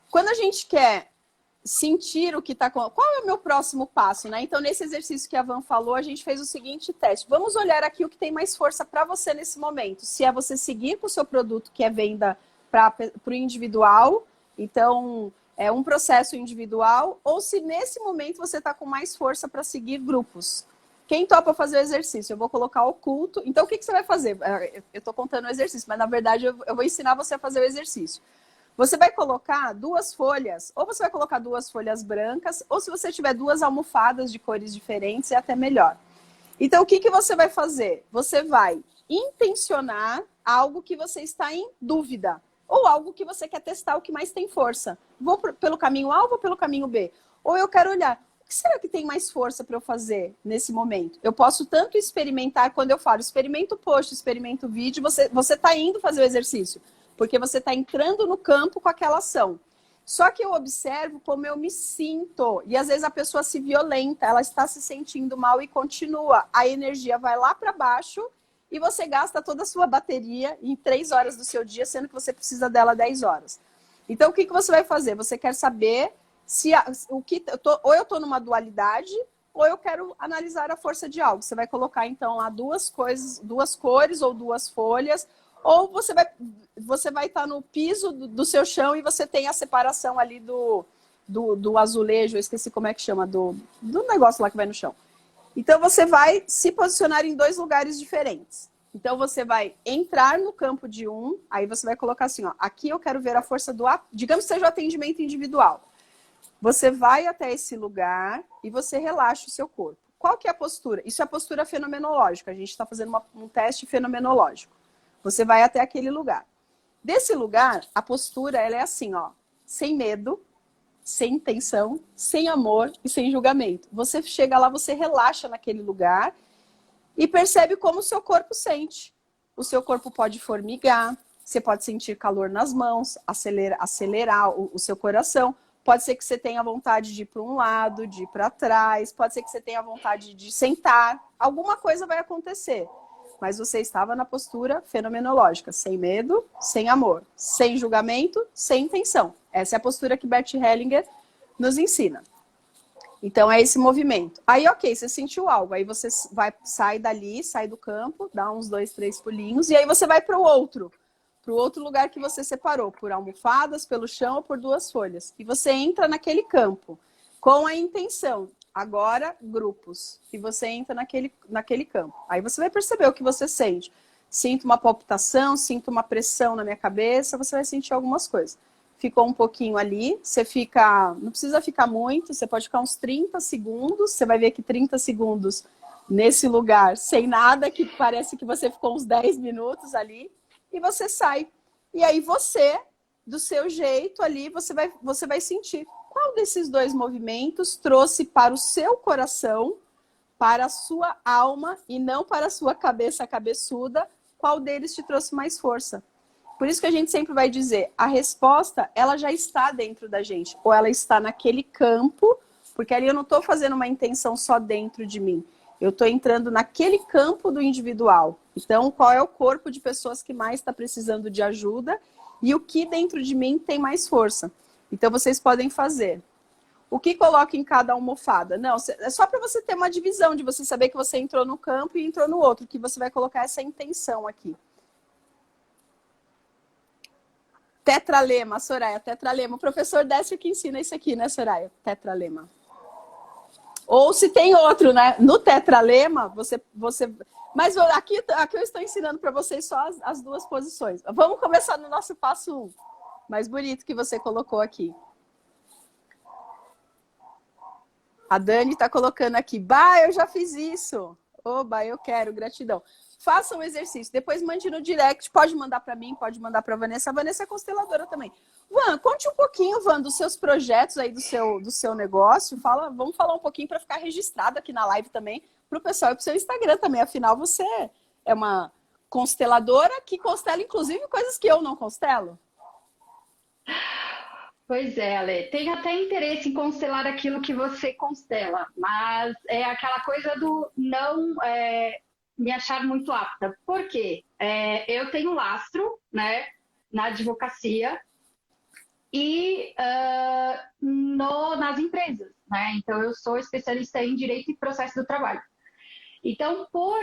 Quando a gente quer sentir o que está... Qual é o meu próximo passo, né? Então, nesse exercício que a Van falou, a gente fez o seguinte teste. Vamos olhar aqui o que tem mais força para você nesse momento. Se é você seguir com o seu produto, que é venda para o individual, então é um processo individual, ou se nesse momento você está com mais força para seguir grupos. Quem topa fazer o exercício? Eu vou colocar oculto. Então, o que você vai fazer? Eu estou contando o exercício, mas na verdade eu vou ensinar você a fazer o exercício. Você vai colocar 2 folhas, ou você vai colocar 2 folhas brancas, ou se você tiver 2 almofadas de cores diferentes, é até melhor. Então, o que você vai fazer? Você vai intencionar algo que você está em dúvida, ou algo que você quer testar, o que mais tem força. Vou pelo caminho A ou vou pelo caminho B? Ou eu quero olhar, o que será que tem mais força para eu fazer nesse momento? Eu posso tanto experimentar, quando eu falo experimento post, experimento vídeo, você está indo fazer o exercício. Porque você está entrando no campo com aquela ação. Só que eu observo como eu me sinto. E às vezes a pessoa se violenta, ela está se sentindo mal e continua. A energia vai lá para baixo e você gasta toda a sua bateria em 3 horas do seu dia, sendo que você precisa dela 10 horas. Então, o que você vai fazer? Você quer saber se ou eu estou numa dualidade, ou eu quero analisar a força de algo. Você vai colocar, então, lá 2 coisas, 2 cores ou 2 folhas, ou você vai estar no piso do seu chão e você tem a separação ali do azulejo, eu esqueci como é que chama, do negócio lá que vai no chão. Então, você vai se posicionar em 2 lugares diferentes. Então, você vai entrar no campo de um, aí você vai colocar assim, ó, aqui eu quero ver a força digamos que seja o atendimento individual. Você vai até esse lugar e você relaxa o seu corpo. Qual que é a postura? Isso é a postura fenomenológica, a gente está fazendo um teste fenomenológico. Você vai até aquele lugar. Desse lugar, a postura ela é assim, ó, sem medo, sem intenção, sem amor e sem julgamento. Você chega lá, você relaxa naquele lugar e percebe como o seu corpo sente. O seu corpo pode formigar, você pode sentir calor nas mãos, acelerar o seu coração. Pode ser que você tenha vontade de ir para um lado, de ir para trás, pode ser que você tenha vontade de sentar. Alguma coisa vai acontecer. Mas você estava na postura fenomenológica, sem medo, sem amor, sem julgamento, sem intenção. Essa é a postura que Bert Hellinger nos ensina. Então, é esse movimento. Aí, ok, você sentiu algo. Aí você sai dali, sai do campo, dá uns 2, 3 pulinhos, e aí você vai para o outro lugar que você separou, por almofadas, pelo chão ou por 2 folhas. E você entra naquele campo com a intenção. Agora, grupos. E você entra naquele campo. Aí você vai perceber o que você sente. Sinto uma palpitação, sinto uma pressão na minha cabeça, você vai sentir algumas coisas. ficou um pouquinho ali, você fica, não precisa ficar muito, você pode ficar uns 30 segundos, você vai ver que 30 segundos nesse lugar, sem nada, que parece que você ficou uns 10 minutos ali, e você sai. E aí você, do seu jeito ali, você vai sentir qual desses dois movimentos trouxe para o seu coração, para a sua alma, e não para a sua cabeça cabeçuda, qual deles te trouxe mais força. Por isso que a gente sempre vai dizer, a resposta, ela já está dentro da gente, ou ela está naquele campo, porque ali eu não estou fazendo uma intenção só dentro de mim, eu estou entrando naquele campo do individual. Então, qual é o corpo de pessoas que mais está precisando de ajuda e o que dentro de mim tem mais força. Então, vocês podem fazer. O que coloca em cada almofada? Não, é só para você ter uma divisão, de você saber que você entrou no campo e entrou no outro, que você vai colocar essa intenção aqui. Tetralema, Soraya, tetralema. O professor Décio que ensina isso aqui, né, Soraya? Tetralema. Ou se tem outro, né? No tetralema, você... Mas aqui eu estou ensinando para vocês só as duas posições. Vamos começar no nosso passo 1. Mais bonito que você colocou aqui. A Dani está colocando aqui. Bah, eu já fiz isso. Oba, eu quero, gratidão. Faça o exercício, depois mande no direct, pode mandar para mim, pode mandar para a Vanessa é consteladora também. Van, conte um pouquinho, Van, dos seus projetos aí, do seu negócio, vamos falar um pouquinho para ficar registrado aqui na live também, para o pessoal e para o seu Instagram também, afinal você é uma consteladora que constela inclusive coisas que eu não constelo. Pois é, Ale, tem até interesse em constelar aquilo que você constela, mas é aquela coisa do não... me achar muito apta. Por quê? Eu tenho lastro, né, na advocacia e nas empresas, né? Então, eu sou especialista em direito e processo do trabalho. Então, por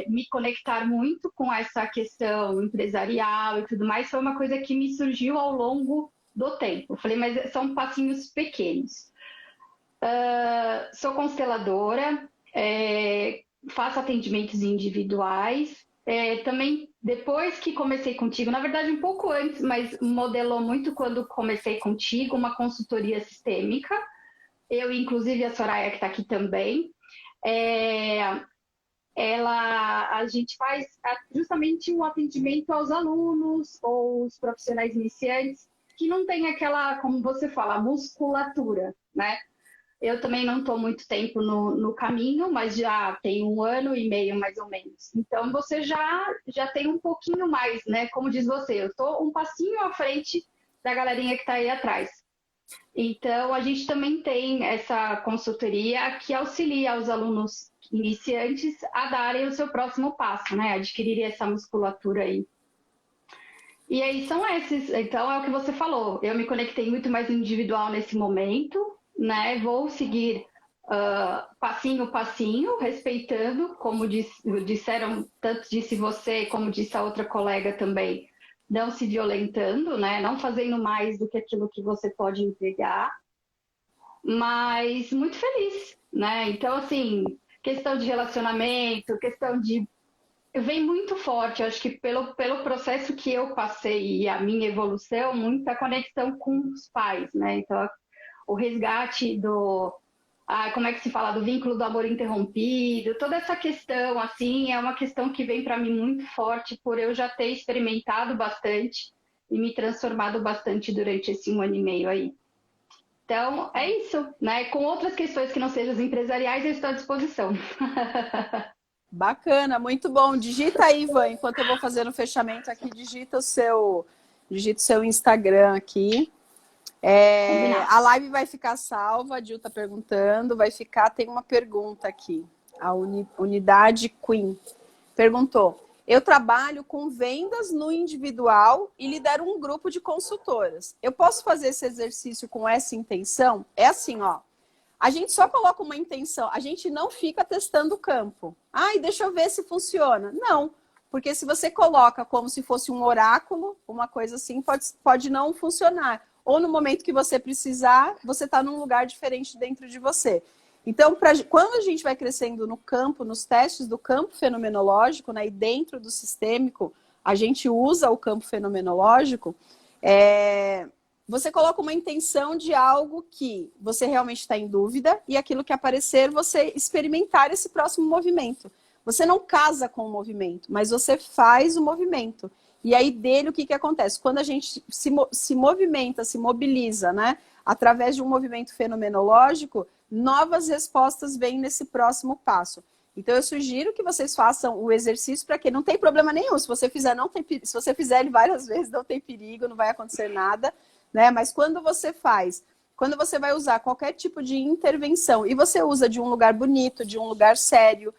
me conectar muito com essa questão empresarial e tudo mais, foi uma coisa que me surgiu ao longo do tempo. Eu falei, mas são passinhos pequenos. Sou consteladora, faço atendimentos individuais. Também, depois que comecei contigo, na verdade um pouco antes, mas modelou muito quando comecei contigo, uma consultoria sistêmica. Eu, inclusive, a Soraya, que está aqui também. A gente faz justamente um atendimento aos alunos ou os profissionais iniciantes que não tem aquela, como você fala, musculatura, né? Eu também não estou muito tempo no caminho, mas já tem 1 ano e meio, mais ou menos. Então, você já tem um pouquinho mais, né? Como diz você, eu estou um passinho à frente da galerinha que está aí atrás. Então, a gente também tem essa consultoria que auxilia os alunos iniciantes a darem o seu próximo passo, né? Adquirirem essa musculatura aí. E aí são esses. Então, é o que você falou. Eu me conectei muito mais no individual nesse momento, né? Vou seguir passinho a passinho, respeitando, como disseram, tanto disse você, como disse a outra colega também, não se violentando, né? Não fazendo mais do que aquilo que você pode entregar, mas muito feliz, né? Então, assim, questão de relacionamento, questão de... Vem muito forte, acho que pelo processo que eu passei e a minha evolução, muita conexão com os pais, né? Então, o resgate como é que se fala, do vínculo do amor interrompido, toda essa questão, assim, é uma questão que vem para mim muito forte, por eu já ter experimentado bastante e me transformado bastante durante esse 1 ano e meio aí. Então, é isso, né? Com outras questões que não sejam as empresariais, eu estou à disposição. Bacana, muito bom. Digita aí, Ivan, enquanto eu vou fazer o fechamento aqui, digita o seu Instagram aqui. A live vai ficar salva, a Gil está perguntando, tem uma pergunta aqui. A Unidade Queen perguntou: eu trabalho com vendas no individual e lidero um grupo de consultoras. Eu posso fazer esse exercício com essa intenção? É assim, ó. A gente só coloca uma intenção, a gente não fica testando o campo. Ai, deixa eu ver se funciona. Não, porque se você coloca como se fosse um oráculo, uma coisa assim, pode não funcionar. Ou no momento que você precisar, você está num lugar diferente dentro de você. Então, quando a gente vai crescendo no campo, nos testes do campo fenomenológico, né, e dentro do sistêmico, a gente usa o campo fenomenológico, você coloca uma intenção de algo que você realmente está em dúvida e aquilo que aparecer, você experimentar esse próximo movimento. Você não casa com o movimento, mas você faz o movimento. E aí dele o que, que acontece? Quando a gente se movimenta, se mobiliza, né? Através de um movimento fenomenológico, novas respostas vêm nesse próximo passo. Então eu sugiro que vocês façam o exercício para que não tem problema nenhum. Se você fizer, se você fizer ele várias vezes, não tem perigo, não vai acontecer nada, né? Mas quando você vai usar qualquer tipo de intervenção e você usa de um lugar bonito, de um lugar sério,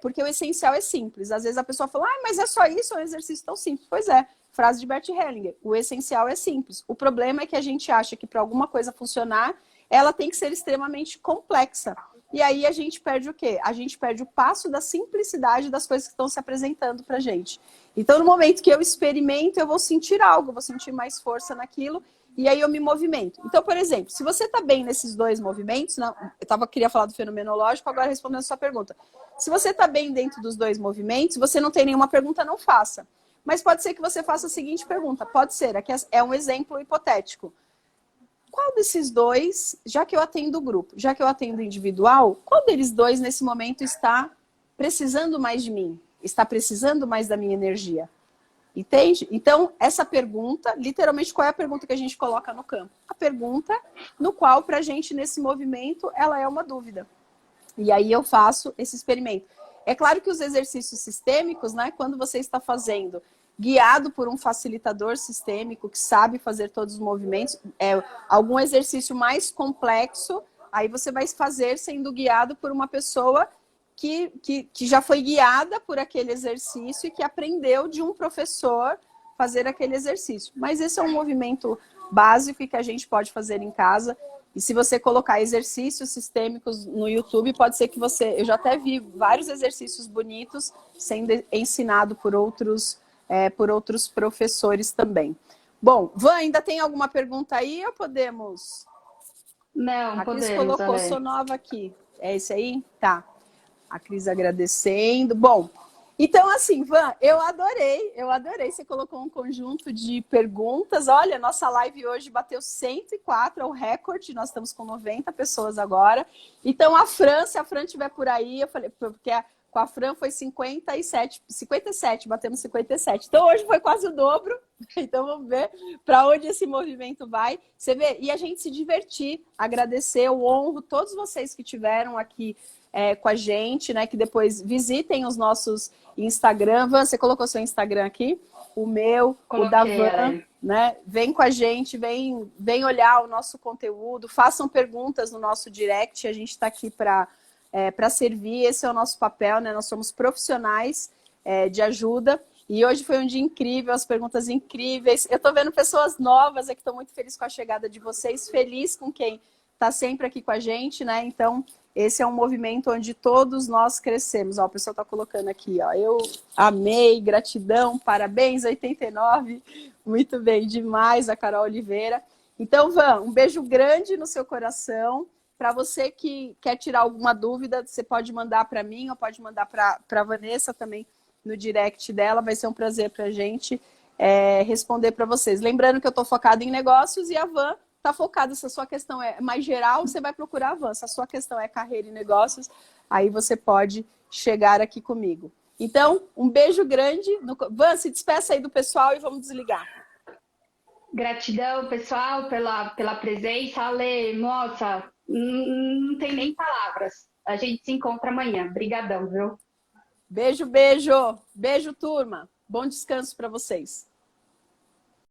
porque o essencial é simples. Às vezes a pessoa fala, mas é só isso, é um exercício tão simples. Pois é, frase de Bert Hellinger, o essencial é simples. O problema é que a gente acha que para alguma coisa funcionar, ela tem que ser extremamente complexa. E aí a gente perde o quê? A gente perde o passo da simplicidade das coisas que estão se apresentando pra gente. Então, no momento que eu experimento, eu vou sentir algo, vou sentir mais força naquilo, e aí eu me movimento. Então, por exemplo, se você está bem nesses dois movimentos, não, queria falar do fenomenológico, agora respondendo a sua pergunta. Se você está bem dentro dos dois movimentos, você não tem nenhuma pergunta, não faça. Mas pode ser que você faça a seguinte pergunta, pode ser, aqui é um exemplo hipotético. Qual desses dois, já que eu atendo o grupo, já que eu atendo individual, qual deles dois nesse momento está precisando mais de mim? Está precisando mais da minha energia? Entende? Então, essa pergunta, literalmente, qual é a pergunta que a gente coloca no campo? A pergunta no qual, pra gente, nesse movimento, ela é uma dúvida. E aí eu faço esse experimento. É claro que os exercícios sistêmicos, né, quando você está fazendo guiado por um facilitador sistêmico que sabe fazer todos os movimentos, algum exercício mais complexo, aí você vai fazer sendo guiado por uma pessoa que já foi guiada por aquele exercício e que aprendeu de um professor fazer aquele exercício. Mas esse é um movimento básico e que a gente pode fazer em casa. E se você colocar exercícios sistêmicos no YouTube, pode ser que você... Eu já até vi vários exercícios bonitos sendo ensinado por outros professores também. Bom, Van, ainda tem alguma pergunta aí ou podemos? Não, a Cris podemos, colocou, sou nova aqui. É esse aí? Tá. A Cris agradecendo. Bom, então assim, Van, eu adorei. Você colocou um conjunto de perguntas. Olha, nossa live hoje bateu 104, é o recorde. Nós estamos com 90 pessoas agora. Então, se a Fran estiver por aí, eu falei, porque com a Fran foi 57, batemos 57. Então, hoje foi quase o dobro. Então, vamos ver para onde esse movimento vai. Você vê, e a gente se divertir, agradecer, eu honro todos vocês que tiveram aqui com a gente, né? Que depois visitem os nossos Instagram. Van, você colocou seu Instagram aqui? O meu, o da Van, né? Vem com a gente, vem olhar o nosso conteúdo, façam perguntas no nosso direct, a gente está aqui para servir, esse é o nosso papel, né? Nós somos profissionais de ajuda. E hoje foi um dia incrível, as perguntas incríveis. Eu estou vendo pessoas novas aqui, estou muito feliz com a chegada de vocês, feliz com quem está sempre aqui com a gente, né? Então, esse é um movimento onde todos nós crescemos. Ó, o pessoal está colocando aqui, ó, eu amei, gratidão, parabéns, 89. Muito bem, demais, a Carol Oliveira. Então, Van, um beijo grande no seu coração. Para você que quer tirar alguma dúvida, você pode mandar para mim ou pode mandar para a Vanessa também no direct dela. Vai ser um prazer para a gente responder para vocês. Lembrando que eu estou focada em negócios e a Van está focada. Se a sua questão é mais geral, você vai procurar a Van. Se a sua questão é carreira e negócios, aí você pode chegar aqui comigo. Então, um beijo grande. Van, se despeça aí do pessoal e vamos desligar. Gratidão, pessoal, pela presença. Ale, nossa, não tem nem palavras. A gente se encontra amanhã. Obrigadão, viu? Beijo, beijo. Beijo, turma. Bom descanso para vocês.